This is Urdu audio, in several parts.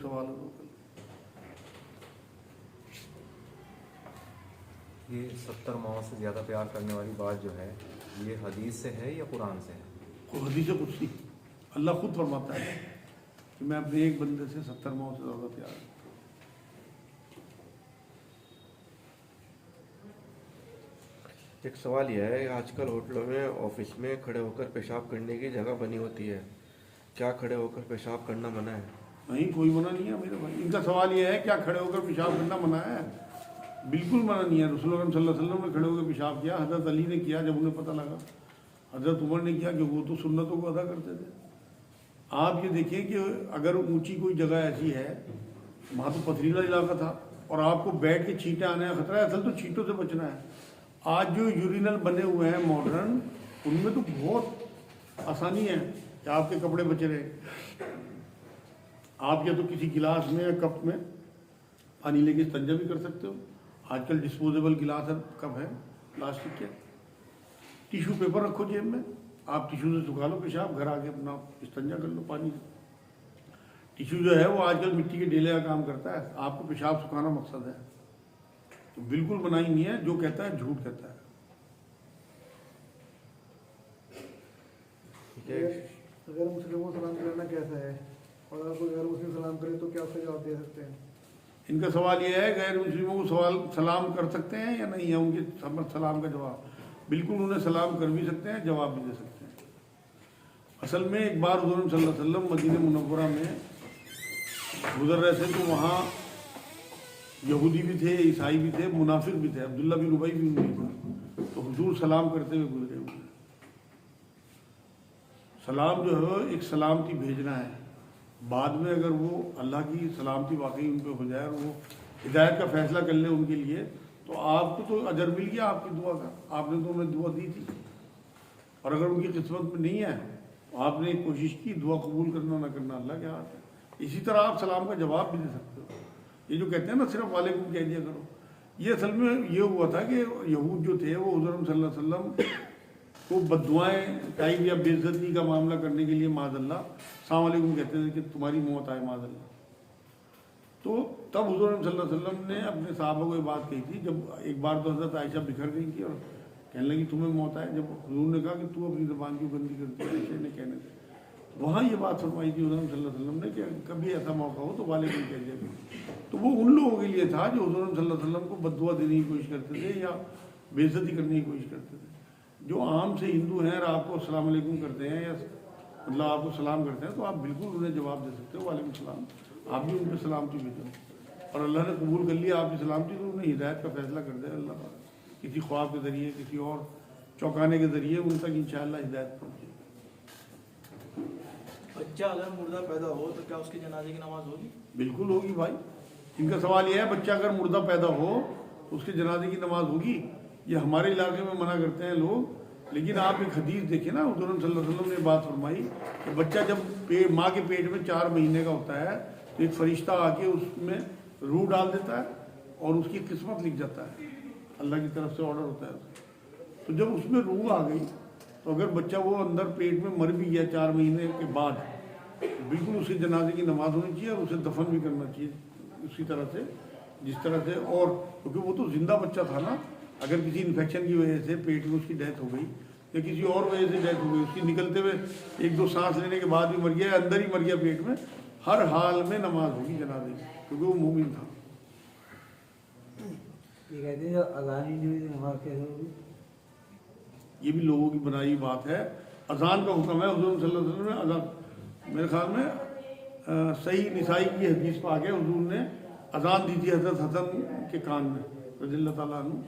سوال یہ 70 ماؤں سے زیادہ پیار کرنے والی بات جو ہے یہ حدیث سے ہے یا قرآن سے ہے؟ حدیث قدسی اللہ خود فرماتا ہے کہ میں اپنے ایک بندے سے 70 ماؤں سے زیادہ پیار ہوں۔ ایک سوال یہ ہے، آج کل ہوٹلوں میں آفس میں کھڑے ہو کر پیشاب کرنے کی جگہ بنی ہوتی ہے، کیا کھڑے ہو کر پیشاب کرنا منع ہے؟ نہیں، کوئی منع نہیں ہے میرے بھائی۔ ان کا سوال یہ ہے کیا کھڑے ہو کر پیشاب کرنا منع ہے؟ بالکل منع نہیں ہے۔ رسول اللہ صلی اللہ علیہ وسلم نے کھڑے ہو کر پیشاب کیا، حضرت علی نے کیا جب انہیں پتہ لگا، حضرت عمر نے کیا کہ وہ تو سنتوں کو ادا کرتے تھے۔ آپ یہ دیکھیں کہ اگر اونچی کوئی جگہ ایسی ہے، وہاں تو پتھریلا علاقہ تھا اور آپ کو بیٹھ کے چھینٹیں آنے کا خطرہ ہے، اصل تو چھینٹوں سے بچنا ہے۔ آج جو یورینل بنے ہوئے ہیں ماڈرن، ان میں تو بہت آسانی ہے کہ آپ کے کپڑے بچے رہے۔ آپ یا تو کسی گلاس میں یا کپ میں پانی لے کے استنجا بھی کر سکتے ہو۔ آج کل ڈسپوزیبل گلاس ہے، کپ ہے پلاسٹک کے۔ ٹیشو پیپر رکھو جیب میں، آپ ٹیشو سے سکھا لو پیشاب، گھر آ کے اپنا استنجا کر لو پانی سے۔ ٹیشو جو ہے وہ آج کل مٹی کے ڈیلے کا کام کرتا ہے، آپ کو پیشاب سکھانا مقصد ہے، تو بالکل منائی نہیں ہے۔ جو کہتا ہے جھوٹ کہتا ہے۔ غیر مسلموں کو سلام کرنا کیسا ہے، اور اگر کوئی غیر مسلم سلام کرے تو کیا اس کا جواب دے سکتے ہیں؟ ان کا سوال یہ ہے غیر مسلموں کو سلام کر سکتے ہیں یا نہیں ہے؟ ان کے سلام کا جواب بالکل انہیں سلام کر بھی سکتے ہیں، جواب بھی دے سکتے ہیں۔ اصل میں ایک بار حضور صلی اللہ علیہ وسلم مدینہ منورہ میں گزر رہے تھے تو وہاں یہودی بھی تھے، عیسائی بھی تھے، منافق بھی تھے، عبداللہ بن ابی بھی ان میں تھا۔ تو حضور سلام کرتے ہوئے گزرے ہوئے۔ سلام جو ہے ایک سلامتی بھیجنا ہے، بعد میں اگر وہ اللہ کی سلامتی واقعی ان پہ ہو جائے اور وہ ہدایت کا فیصلہ کر لے ان کے لیے، تو آپ کو تو اجر مل گیا آپ کی دعا کا، آپ نے تو انہیں دعا دی تھی۔ اور اگر ان کی قسمت میں نہیں ہے تو آپ نے کوشش کی، دعا قبول کرنا نہ کرنا اللہ کے ہاتھ ہے۔ اسی طرح آپ سلام کا جواب بھی دے سکتے ہو۔ یہ جو کہتے ہیں نا صرف وعلیکم کہہ دیا کرو، یہ اصل میں یہ ہوا تھا کہ یہود جو تھے وہ حضور صلی اللہ علیہ وسلم کو بددعائیں ٹائپ یا بے عزتی کا معاملہ کرنے کے لیے معاذ اللہ السلام علیکم کہتے تھے کہ تمہاری موت آئے معاذ اللہ۔ تو تب حضور صلی اللہ علیہ وسلم نے اپنے صحابہ کو یہ بات کہی تھی، جب ایک بار تو حضرت عائشہ بکھر گئی تھی اور کہنے لگی تمہیں موت آئے، جب حضور نے کہا کہ تو اپنی زبان کیوں گندی کرتی ہے عائشہ نے کہنے سے، وہاں یہ بات فرمائی تھی حضور صلی اللہ علیہ وسلم نے کہ کبھی ایسا موقع ہو تو وعلیکم کہہ دیا کرو۔ تو وہ ان لوگوں کے لیے تھا جو حضور صلی اللہ علیہ وسلم کو بد دعا دینے کی کوشش کرتے تھے یا بے عزتی کرنے کی کوشش کرتے تھے۔ جو عام سے ہندو ہیں اور آپ کو السلام علیکم کرتے ہیں یا مطلب آپ کو سلام کرتے ہیں، تو آپ بالکل انہیں جواب دے سکتے ہو وعلیکم السلام، آپ بھی ان پہ سلامتی بھیجو، اور اللہ نے قبول کر لیا آپ کی سلامتی تو انہیں ہدایت کا فیصلہ کر دے اللہ تعالیٰ، کسی خواب کے ذریعے کسی اور چوکانے کے ذریعے ان تک انشاءاللہ ہدایت پہنچے۔ بچہ اگر مردہ پیدا ہو تو کیا اس کی جنازے کی نماز ہوگی؟ بالکل ہوگی بھائی۔ ان کا سوال یہ ہے بچہ اگر مردہ پیدا ہو تو اس کے جنازے کی نماز ہوگی؟ یہ ہمارے علاقے میں منع کرتے ہیں لوگ، لیکن آپ ایک حدیث دیکھیں نا، حضور صلی اللہ علیہ وسلم نے بات فرمائی کہ بچہ جب ماں کے پیٹ میں 4 مہینے کا ہوتا ہے تو ایک فرشتہ آ کے اس میں روح ڈال دیتا ہے اور اس کی قسمت لکھ جاتا ہے، اللہ کی طرف سے آرڈر ہوتا ہے۔ تو جب اس میں روح آ گئی تو اگر بچہ وہ اندر پیٹ میں مر بھی گیا 4 مہینے کے بعد، بالکل اس کے جنازے کی نماز ہونی چاہیے اور اسے دفن بھی کرنا چاہیے اسی طرح سے جس طرح سے، اور کیونکہ وہ تو زندہ بچہ تھا نا، اگر کسی انفیکشن کی وجہ سے پیٹ میں اس کی ڈیتھ ہو گئی یا کسی اور وجہ سے ڈیتھ ہو گئی، اس کی نکلتے ہوئے 1-2 سانس لینے کے بعد بھی مر گیا یا اندر ہی مر گیا پیٹ میں، ہر حال میں نماز ہوگی جنازے کی، کیونکہ وہ مومن تھا۔ یہ کہتے ہیں اذان ہی نہیں نماز کیسے ہوگی؟ یہ بھی لوگوں کی بنائی بات ہے۔ اذان کا حکم ہے، حضور صلی اللہ علیہ وسلم نے اذان، میرے خیال میں صحیح نسائی کی حدیث پا کے حضور نے اذان دی تھی حضرت حسن کے کان میں رضی اللہ تعالیٰ عنہ۔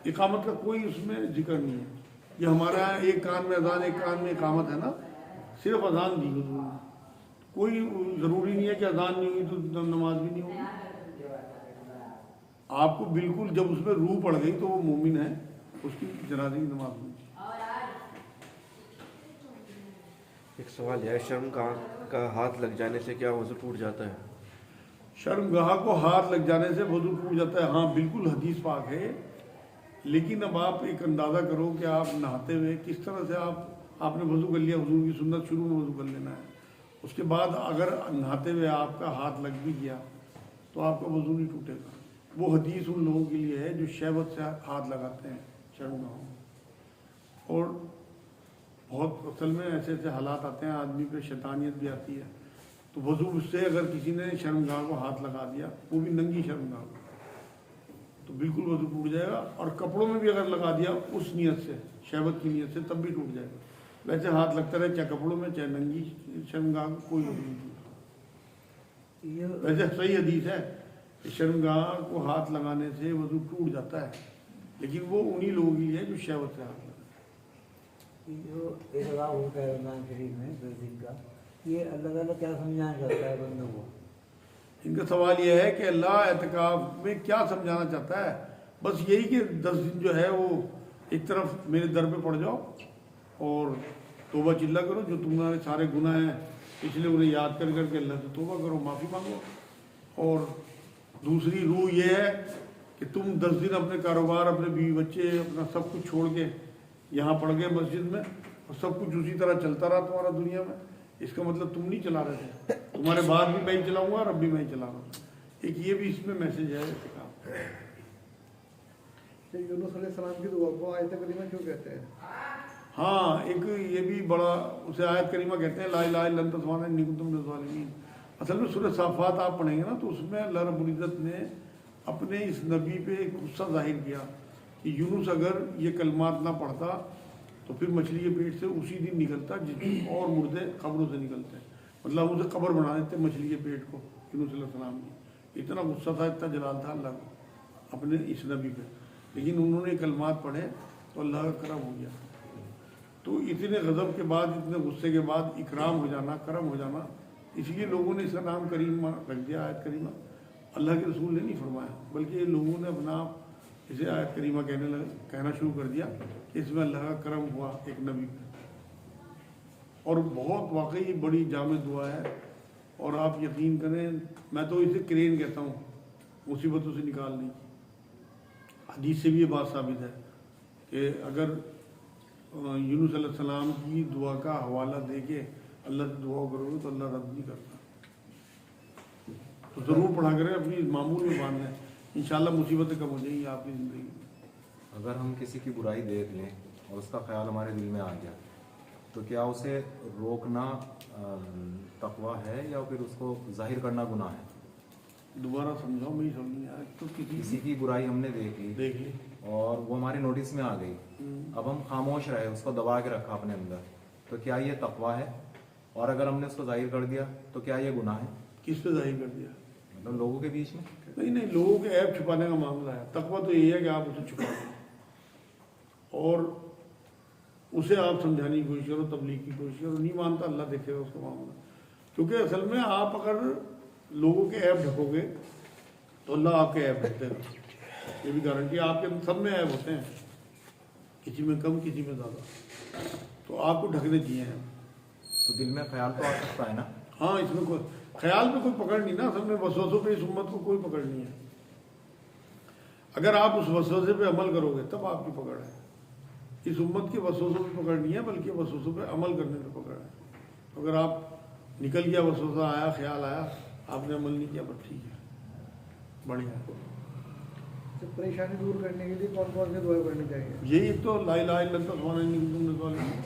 اقامت کا کوئی اس میں ذکر نہیں ہے، یہ ہمارا ایک کان میں اذان ایک کان میں اقامت ہے نا، صرف اذان دی حضور نے، کوئی ضروری نہیں ہے کہ اذان نہیں ہوئی تو نماز بھی نہیں ہوگی۔ آپ کو بالکل جب اس میں روح پڑ گئی تو وہ مومن ہے، اس کی جنازے کی نماز ہوئی۔ ایک سوال ہے، شرمگاہ کا ہاتھ لگ جانے سے کیا وضو ٹوٹ جاتا ہے؟ شرمگاہ کو ہاتھ لگ جانے سے وضو ٹوٹ جاتا ہے؟ ہاں بالکل حدیث پاک ہے، لیکن اب آپ ایک اندازہ کرو کہ آپ نہاتے ہوئے کس طرح سے آپ نے وضو کر لیا، حضور کی سنت شروع میں وضو کر لینا ہے، اس کے بعد اگر نہاتے ہوئے آپ کا ہاتھ لگ بھی گیا تو آپ کا وضو نہیں ٹوٹے گا. وہ حدیث ان لوگوں کے لیے ہے جو شہوت سے ہاتھ لگاتے ہیں شرمگاہوں میں. اور بہت اصل میں ایسے ایسے حالات آتے ہیں آدمی پہ شیطانیت بھی آتی ہے, تو وضو سے اگر کسی نے شرمگاہ کو ہاتھ لگا دیا, وہ بھی ننگی شرمگاہ کو, تو بالکل وضو ٹوٹ جائے گا. اور کپڑوں میں بھی اگر لگا دیا اس نیت سے, شہوت کی نیت سے, تب بھی ٹوٹ جائے گا. ویسے ہاتھ لگتا رہے چاہے کپڑوں میں چاہے ننگی شرمگاہ کو, کوئی وضو نہیں ٹوٹتا. ویسے صحیح حدیث ہے کہ شرمگاہ کو ہاتھ لگانے سے وضو ٹوٹ جاتا ہے, لیکن وہ انہی لوگوں کے لیے ہے جو شہوت سے ہاتھ لگاتے ہیں. جو اعتکاف ہوتا ہے رمضان شریف میں 10 دن کا, یہ اللہ تعالیٰ کیا سمجھانا چاہتا ہے بندوں کو؟ ان کا سوال یہ ہے کہ اللہ اعتکاف میں کیا سمجھانا چاہتا ہے. بس یہی کہ 10 دن جو ہے وہ ایک طرف میرے در پہ پڑ جاؤ اور توبہ چلا کرو, جو تمہارے سارے گناہ ہیں پچھلے انہیں یاد کر کر کے اللہ سے توبہ کرو, معافی مانگو. اور دوسری روح یہ ہے کہ تم 10 دن اپنے کاروبار, اپنے بیوی بچے, اپنا سب کچھ چھوڑ کے یہاں پڑ گئے مسجد میں, اور سب کچھ اسی طرح چلتا رہا تمہارا دنیا میں. اس کا مطلب تم نہیں چلا رہے تھے, تمہارے بعد بھی میں ہی چلاؤں گا اور اب بھی میں ہی چلا رہا ہوں. ایک یہ بھی اس میں میسج ہے اعتکاف. یونس علیہ السلام کی دعا کو آیت کریمہ کیوں کہتے ہیں؟ ہاں, ایک یہ بھی بڑا اسے آیت کریمہ کہتے ہیں, لا الہ الا انت سبحانک انی کنت من الظالمین. اصل میں سورہ صافات آپ پڑھیں گے نا, تو اس میں اللہ رب العزت نے اپنے اس نبی پہ ایک غصہ ظاہر کیا کہ یونس اگر یہ کلمات نہ پڑھتا تو پھر مچھلی کے پیٹ سے اسی دن نکلتا جس اور مردے قبروں سے نکلتے ہیں. مطلب اسے قبر بنا دیتے مچھلی کے پیٹ کو یونس علیہ السلام کی. اتنا غصہ تھا, اتنا جلال تھا اللہ کو اپنے اس نبی پہ, لیکن انہوں نے کلمات پڑھے تو اللہ کا کرم ہو گیا. تو اتنے غضب کے بعد, اتنے غصے کے بعد اکرام ہو جانا, کرم ہو جانا, اس لیے لوگوں نے اس کا نام کریم رکھ دیا, آیت کریمہ. اللہ کے رسول نے نہیں فرمایا, بلکہ یہ لوگوں نے اپنا اسے آیت کریمہ کہنا شروع کر دیا کہ اس میں اللہ کا کرم ہوا ایک نبی پہ. اور بہت واقعی بڑی جامع دعا ہے, اور آپ یقین کریں میں تو اسے کرین کہتا ہوں, مصیبتوں سے نکالنے کی. حدیث سے بھی یہ بات ثابت ہے کہ اگر یونس علیہ السلام کی دعا کا حوالہ دے کے اللہ سے دعا کرو گے تو اللہ رد نہیں کرتا. تو ضرور پڑھا کریں, اپنی معمول میں باندھ لیں, انشاءاللہ مصیبتیں کم ہو جائیں گی آپ کی زندگی میں. اگر ہم کسی کی برائی دیکھ لیں اور اس کا خیال ہمارے دل میں آ گیا تو کیا اسے روکنا تقویٰ ہے یا پھر اس کو ظاہر کرنا گناہ ہے؟ دوبارہ سمجھاؤ, میں ہی سمجھ نہیں آیا. تو کسی کی برائی ہم نے دیکھ لی اور وہ ہماری نوٹس میں آ گئی, اب ہم خاموش رہے, اس کو دبا کے رکھا اپنے اندر, تو کیا یہ تقویٰ ہے؟ اور اگر ہم نے اس کو ظاہر کر دیا تو کیا یہ گناہ ہے؟ کس پہ ظاہر کر دیا؟ مطلب لوگوں کے بیچ میں؟ نہیں, لوگوں کے عیب چھپانے کا معاملہ ہے. تقویٰ تو یہ ہے کہ آپ اسے چھپا دیں اور اسے آپ سمجھانے کی کوشش کرو, تبلیغ کی کوشش کرو. نہیں مانتا, اللہ دیکھے گا اس کا معاملہ. کیونکہ اصل میں آپ اگر لوگوں کے عیب ڈھکو گے تو اللہ آپ کے عیب ڈھک دے گا. یہ بھی گارنٹی, آپ کے سب میں عیب ہوتے ہیں, کسی میں کم کسی میں زیادہ, تو آپ کو ڈھکنے چاہیے ہیں. تو دل میں خیال تو آ سکتا ہے نا. ہاں, اس میں کوئی خیال پہ کوئی پکڑ نہیں نا, اصل میں وسوسوں پہ اس امت کو کوئی پکڑ نہیں ہے. اگر آپ اس وسوسے پہ عمل کرو گے تب آپ کی پکڑ ہے. اس امت کے وسوسوں پہ پکڑ نہیں ہے, بلکہ وسوسوں پہ عمل کرنے پہ پکڑ ہے. اگر آپ نکل گیا, وسوسہ آیا, خیال آیا, آپ نے عمل نہیں کیا, بس ٹھیک ہے, بڑھیا. پریشانی دور کرنے کے لیے کون کون سی دعائیں پڑھنی چاہیے؟ یہی ایک تو لا الہ الا انت سبحانک انی کنت من الظالمین,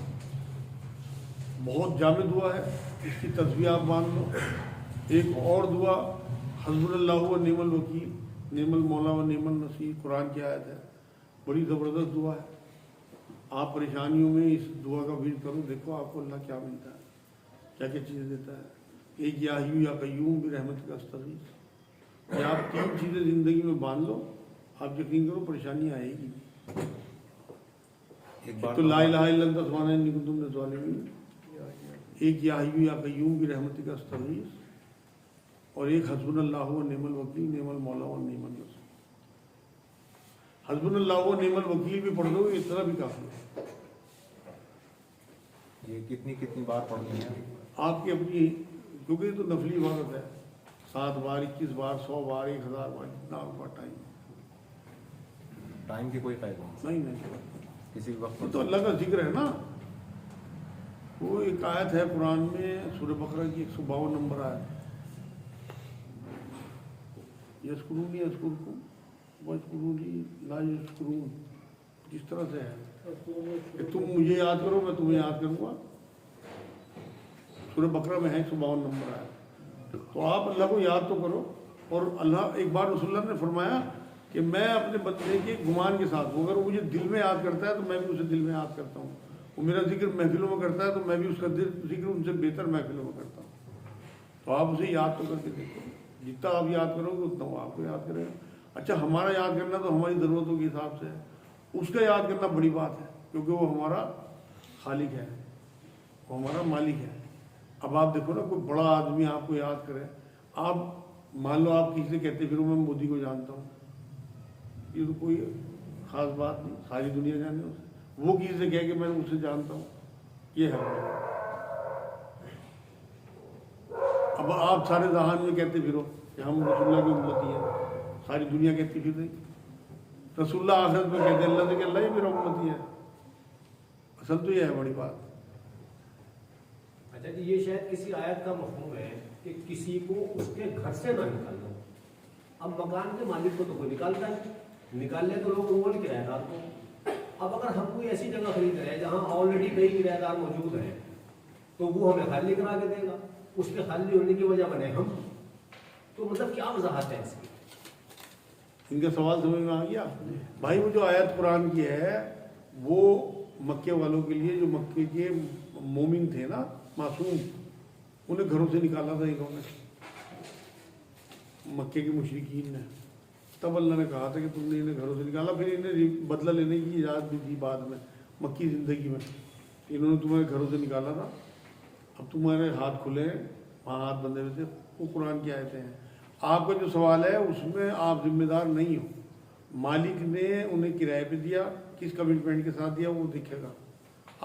بہت جامع دعا ہے, اس کی تصویر آپ مان لو. ایک اور دعا حسبنا اللہ و نعم الوکیل, نعم المولا و نعم النصیر, قرآن کی آیت ہے, بڑی زبردست دعا ہے. آپ پریشانیوں میں اس دعا کا ورد کرو, دیکھو آپ کو اللہ کیا ملتا ہے, کیا کیا چیزیں دیتا ہے. ایک یا حی یا قیوم برحمتک استغیث, یہ آپ 3 چیزیں زندگی میں باندھ لو, آپ یقین کرو پریشانی آئے گی. ایک بار تو لا الہ الا انت سبحانک انی کنت من الظالمین, ایک یا حی یا قیوم برحمتک استغیث, اور ایک حسبنا اللہ و نعم الوکیل نعم المولا و نعم النصیر. حسبنا اللہ و نعم الوکیل بھی پڑھ لو, اس طرح بھی کافی ہے. یہ کتنی بار پڑھنی ہے آپ کی اپنی, کیونکہ یہ تو نفلی عبادت ہے, 7 بار 21 بار 100 بار 1000 بار, جتنا آپ کا ٹائم کی کوئی قید نہیں؟ نہیں, کسی بھی وقت یہ تو اللہ کا ذکر ہے نا. وہ ایک آیت ہے قرآن میں سورہ بقرہ کی 152 نمبر آیت، یذکرونی یذکرکم ویذکرونی لا یذکرون، جس طرح سے ہے کہ تم مجھے یاد کرو میں تمہیں یاد کروں گا، سورہ بقرہ میں ہے 152 نمبر آیت۔ تو آپ اللہ کو یاد تو کرو، اور اللہ ایک بار رسول اللہ نے فرمایا کہ میں اپنے بندے کے گمان کے ساتھ ہوں، اگر وہ مجھے دل میں یاد کرتا ہے تو میں بھی اسے دل میں یاد کرتا ہوں، وہ میرا ذکر محفلوں میں کرتا ہے تو میں بھی اس کا ذکر ان سے بہتر محفلوں میں کرتا ہوں۔ تو آپ اسے یاد تو کر کے دیکھو، جتنا آپ یاد کرو گے اتنا وہ آپ کو یاد کرے گا۔ اچھا ہمارا یاد کرنا تو ہماری ضرورتوں کے حساب سے ہے، اس کا یاد کرنا بڑی بات ہے، کیونکہ وہ ہمارا خالق ہے، وہ ہمارا مالک ہے۔ اب آپ دیکھو نا، کوئی بڑا آدمی آپ کو یاد کرے، آپ مان لو آپ کسی سے کہتے پھر میں مودی کو جانتا ہوں، یہ تو کوئی خاص بات نہیں، ساری دنیا جانے اسے، وہ کسی سے کہہ کہ میں اسے جانتا ہوں، یہ ہے۔ اب آپ سارے جہان میں کہتے پھرو کہ ہم رسول اللہ کی امتی ہیں، ساری دنیا کہتی پھر رہی، رسول اللہ آخرت میں کہتے اللہ سے کہ اللہ ہی میرا امتی ہے، اصل تو یہ ہے بڑی بات۔ اچھا جی، یہ شاید کسی آیت کا مفہوم ہے کہ کسی کو اس کے گھر سے نہ نکالنا۔ اب مکان کے مالک کو تو کوئی نکالتا ہے، نکالنے تو لوگ وہ نہیں کرایہ دار کو۔ اب اگر ہم کوئی ایسی جگہ خرید رہے ہیں جہاں آلریڈی کئی کرایہ دار موجود ہیں تو وہ ہمیں خالی کرا کے دے گا، اس کے خالی ہونے کی وجہ بنے ہم، تو مطلب کیا وضاحت ہے اس کی؟ ان کا سوال سمجھ میں آ گیا بھائی؟ وہ جو آیت قرآن کی ہے وہ مکے والوں کے لیے، جو مکے کے مومن تھے نا، معصوم، انہیں گھروں سے نکالا تھا انہوں نے، مکے کے مشرکین نے۔ تب اللہ نے کہا تھا کہ تم نے انہیں گھروں سے نکالا، پھر انہیں بدلہ لینے کی اجازت بھی دی بعد میں مکی زندگی میں، انہوں نے تمہارے گھروں سے نکالا تھا، اب تمہارے ہاتھ کھلے ہیں، وہاں ہاتھ بندھے ہوئے تھے، وہ قرآن کی آیتیں ہیں۔ آپ کا جو سوال ہے اس میں آپ ذمہ دار نہیں ہو، مالک نے انہیں کرائے پہ دیا، کس کمٹمنٹ کے ساتھ دیا وہ دکھے گا۔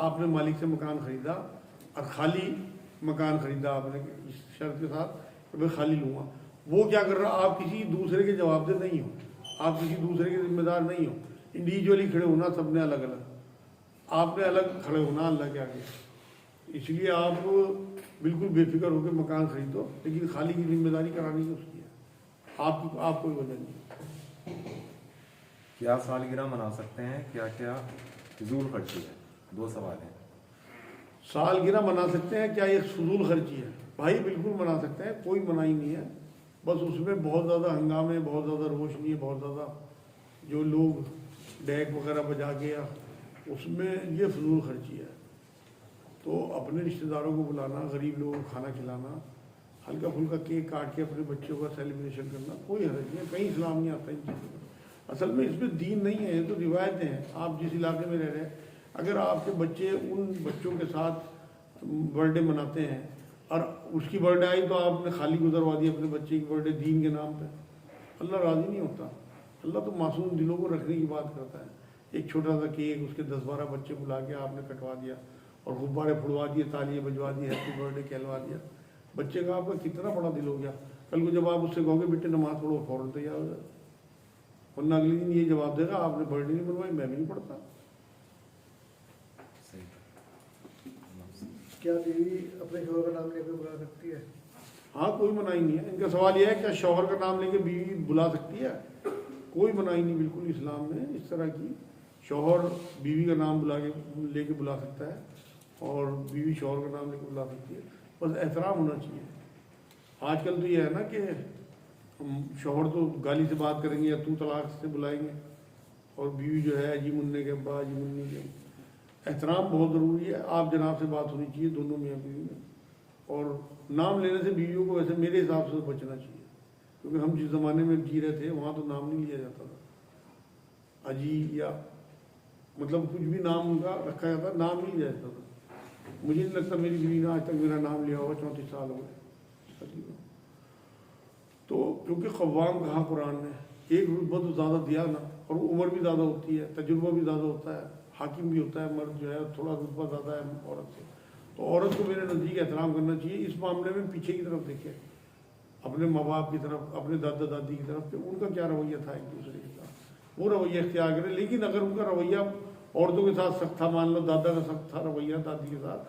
آپ نے مالک سے مکان خریدا اور خالی مکان خریدا آپ نے اس شرط کے ساتھ کہ میں خالی لوں گا، وہ کیا کر رہا؟ آپ کسی دوسرے کے جواب دہ نہیں ہو، آپ کسی دوسرے کے ذمہ دار نہیں ہو، انڈیویجولی کھڑے ہونا سب نے الگ الگ، آپ نے الگ کھڑے ہونا اللہ کے آگے۔ اس لیے آپ بالکل بے فکر ہو کے مکان خریدو، لیکن خالی کی ذمہ داری کرانی اس کی ہے، آپ کوئی وجہ نہیں۔ کیا سالگرہ منا سکتے ہیں؟ کیا کیا فضول خرچی ہے؟ دو سوال ہیں۔ سالگرہ منا سکتے ہیں، کیا یہ فضول خرچی ہے؟ بھائی بالکل منا سکتے ہیں، کوئی منائی نہیں ہے، بس اس میں بہت زیادہ ہنگامے، بہت زیادہ روشنی ہے، بہت زیادہ جو لوگ ڈیک وغیرہ بجا کے، اس میں یہ فضول خرچی ہے۔ تو اپنے رشتہ داروں کو بلانا، غریب لوگوں کو کھانا کھلانا، ہلکا پھلکا کیک کاٹ کے اپنے بچوں کا سیلیبریشن کرنا، کوئی حرج نہیں ہے، کہیں اسلام نہیں آتا ان چیزوں کا۔ اصل میں اس میں دین نہیں ہے، یہ تو روایتیں ہیں۔ آپ جس علاقے میں رہ رہے ہیں، اگر آپ کے بچے ان بچوں کے ساتھ برتھ ڈے مناتے ہیں اور اس کی برتھ ڈے آئی تو آپ نے خالی گزروا دی اپنے بچے کی برتھ ڈے دین کے نام پہ، اللہ راضی نہیں ہوتا۔ اللہ تو معصوم دلوں کو رکھنے کی بات کرتا ہے۔ ایک چھوٹا سا کیک، اس کے 10-12 بچے بلا کے آپ نے کٹوا دیا اور غبارے پھڑوا دیے، تالیاں بجوا دی، ہیپی برتھ ڈے کہلوا دیا، بچے کا آپ کا کتنا بڑا دل ہو گیا۔ کل کو جب آپ اس سے کہو گے بیٹے نماز پڑھو، فوراً تیار ہو جائے، ورنہ اگلے دن یہ جواب دے گا آپ نے برتھ ڈے نہیں بنوائی، میں بھی نہیں پڑھتا۔ کیا بیوی اپنے شوہر کا نام لے کے بلا سکتی ہے؟ ہاں کوئی منائی نہیں ہے۔ ان کا سوال یہ ہے کیا شوہر کا نام لے کے بیوی بلا سکتی ہے؟ کوئی منائی نہیں بالکل اسلام میں اس طرح کی۔ شوہر بیوی کا نام لے کے بلا سکتا ہے اور بیوی شوہر کا نام لے کے بلا سکتی ہے، بس احترام ہونا چاہیے۔ آج کل تو یہ ہے نا کہ شوہر تو گالی سے بات کریں گے یا تو طلاق سے بلائیں گے، اور بیوی جو ہے اجی مننے کے ابا، اجی منی کے۔ احترام بہت ضروری ہے، آپ جناب سے بات ہونی چاہیے دونوں میاں بیوی میں، اور نام لینے سے بیویوں کو ویسے میرے حساب سے بچنا چاہیے، کیونکہ ہم جس زمانے میں جی رہے تھے وہاں تو نام نہیں لیا جاتا تھا، اجی یا مطلب کچھ بھی نام ان کا رکھا جاتا، نام نہیں لیا جاتا تھا۔ مجھے نہیں لگتا میری بیوی نے آج تک میرا نام لیا ہوگا، 34 سال ہو گئے۔ تو کیونکہ قوام کہا قرآن نے، ایک رتبہ تو زیادہ دیا نا، اور عمر بھی زیادہ ہوتی ہے، تجربہ بھی زیادہ ہوتا ہے، حاکم بھی ہوتا ہے، مرد جو ہے تھوڑا رتبہ زیادہ ہے عورت سے، تو عورت کو میرے نزدیک احترام کرنا چاہیے۔ اس معاملے میں پیچھے کی طرف دیکھیں، اپنے ماں باپ کی طرف، اپنے دادا دادی کی طرف، کہ ان کا کیا رویہ تھا ایک دوسرے کے ساتھ، وہ رویہ اختیار کرے۔ لیکن اگر ان کا رویہ عورتوں کے ساتھ سخت تھا، مان لو دادا کا سخت تھا رویہ دادی کے ساتھ،